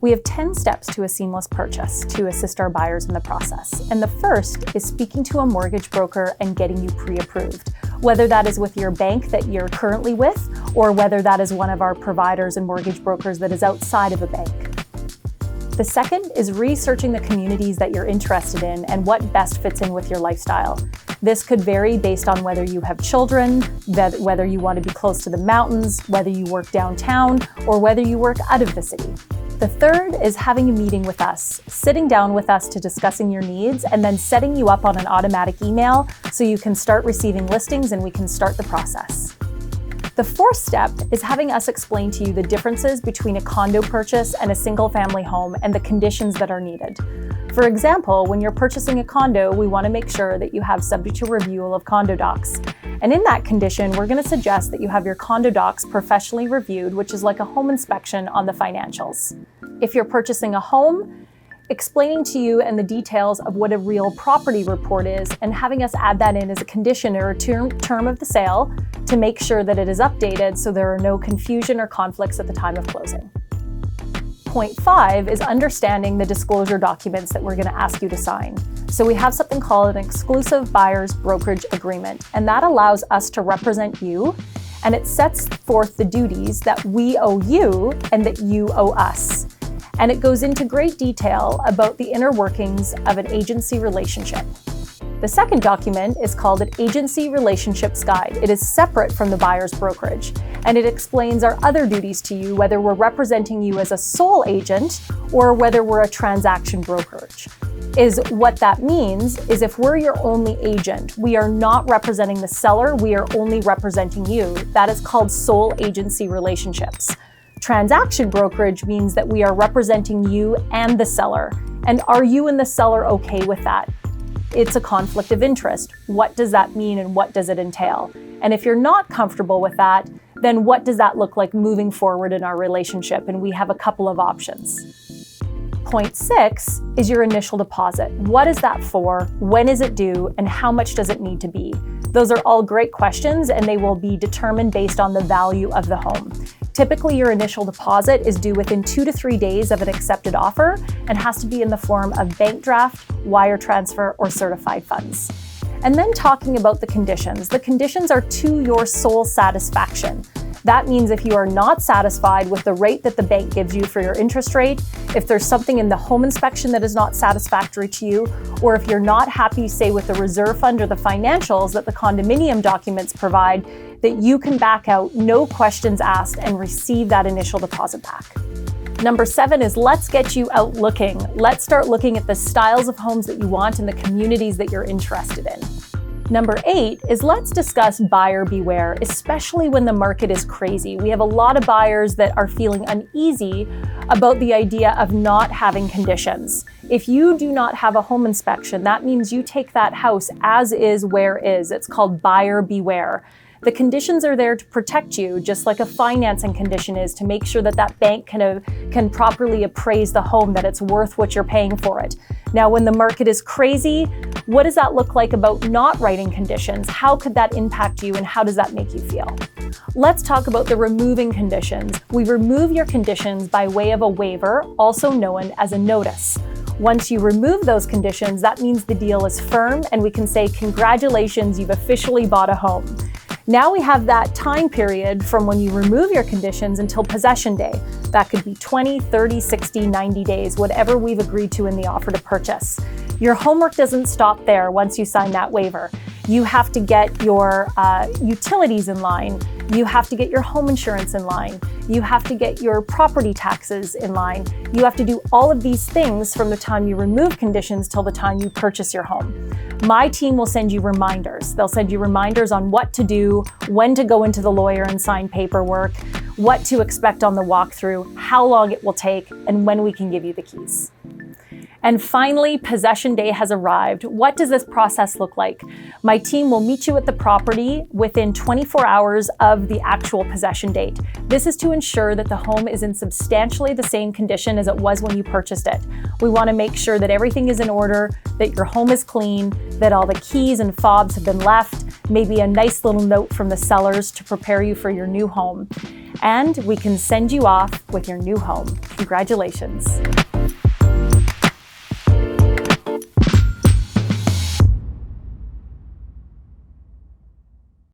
We have 10 steps to a seamless purchase to assist our buyers in the process. And the first is speaking to a mortgage broker and getting you pre-approved, whether that is with your bank that you're currently with, or whether that is one of our providers and mortgage brokers that is outside of a bank. The second is researching the communities that you're interested in and what best fits in with your lifestyle. This could vary based on whether you have children, whether you want to be close to the mountains, whether you work downtown, or whether you work out of the city. The third is having a meeting with us, sitting down with us to discussing your needs, and then setting you up on an automatic email so you can start receiving listings and we can start the process. The fourth step is having us explain to you the differences between a condo purchase and a single-family home and the conditions that are needed. For example, when you're purchasing a condo, we want to make sure that you have subject to review of condo docs. And in that condition, we're going to suggest that you have your condo docs professionally reviewed, which is like a home inspection on the financials. If you're purchasing a home, explaining to you and the details of what a real property report is and having us add that in as a condition or a term of the sale to make sure that it is updated so there are no confusion or conflicts at the time of closing. Point 5 is understanding the disclosure documents that we're going to ask you to sign. So we have something called an exclusive buyer's brokerage agreement, and that allows us to represent you, and it sets forth the duties that we owe you and that you owe us. And it goes into great detail about the inner workings of an agency relationship. The second document is called an Agency Relationships Guide. It is separate from the buyer's brokerage, and it explains our other duties to you, whether we're representing you as a sole agent or whether we're a transaction brokerage. What that means is if we're your only agent, we are not representing the seller, we are only representing you. That is called sole agency relationships. Transaction brokerage means that we are representing you and the seller. And are you and the seller okay with that? It's a conflict of interest. What does that mean and what does it entail? And if you're not comfortable with that, then what does that look like moving forward in our relationship? And we have a couple of options. Point 6 is your initial deposit. What is that for? When is it due? And how much does it need to be? Those are all great questions and they will be determined based on the value of the home. Typically, your initial deposit is due within 2 to 3 days of an accepted offer and has to be in the form of bank draft, wire transfer, or certified funds. And then talking about the conditions. The conditions are to your sole satisfaction. That means if you are not satisfied with the rate that the bank gives you for your interest rate, if there's something in the home inspection that is not satisfactory to you, or if you're not happy, say, with the reserve fund or the financials that the condominium documents provide, that you can back out, no questions asked, and receive that initial deposit back. Number 7 is let's get you out looking. Let's start looking at the styles of homes that you want and the communities that you're interested in. Number 8 is let's discuss buyer beware, especially when the market is crazy. We have a lot of buyers that are feeling uneasy about the idea of not having conditions. If you do not have a home inspection, that means you take that house as is, where is. It's called buyer beware. The conditions are there to protect you, just like a financing condition is to make sure that that bank can properly appraise the home, that it's worth what you're paying for it. Now, when the market is crazy, what does that look like about not writing conditions? How could that impact you and how does that make you feel? Let's talk about the removing conditions. We remove your conditions by way of a waiver, also known as a notice. Once you remove those conditions, that means the deal is firm and we can say, congratulations, you've officially bought a home. Now we have that time period from when you remove your conditions until possession day. That could be 20, 30, 60, 90 days, whatever we've agreed to in the offer to purchase. Your homework doesn't stop there once you sign that waiver. You have to get your utilities in line. You have to get your home insurance in line. You have to get your property taxes in line. You have to do all of these things from the time you remove conditions till the time you purchase your home. My team will send you reminders. They'll send you reminders on what to do, when to go into the lawyer and sign paperwork, what to expect on the walkthrough, how long it will take, and when we can give you the keys. And finally, possession day has arrived. What does this process look like? My team will meet you at the property within 24 hours of the actual possession date. This is to ensure that the home is in substantially the same condition as it was when you purchased it. We want to make sure that everything is in order, that your home is clean, that all the keys and fobs have been left, maybe a nice little note from the sellers to prepare you for your new home. And we can send you off with your new home. Congratulations.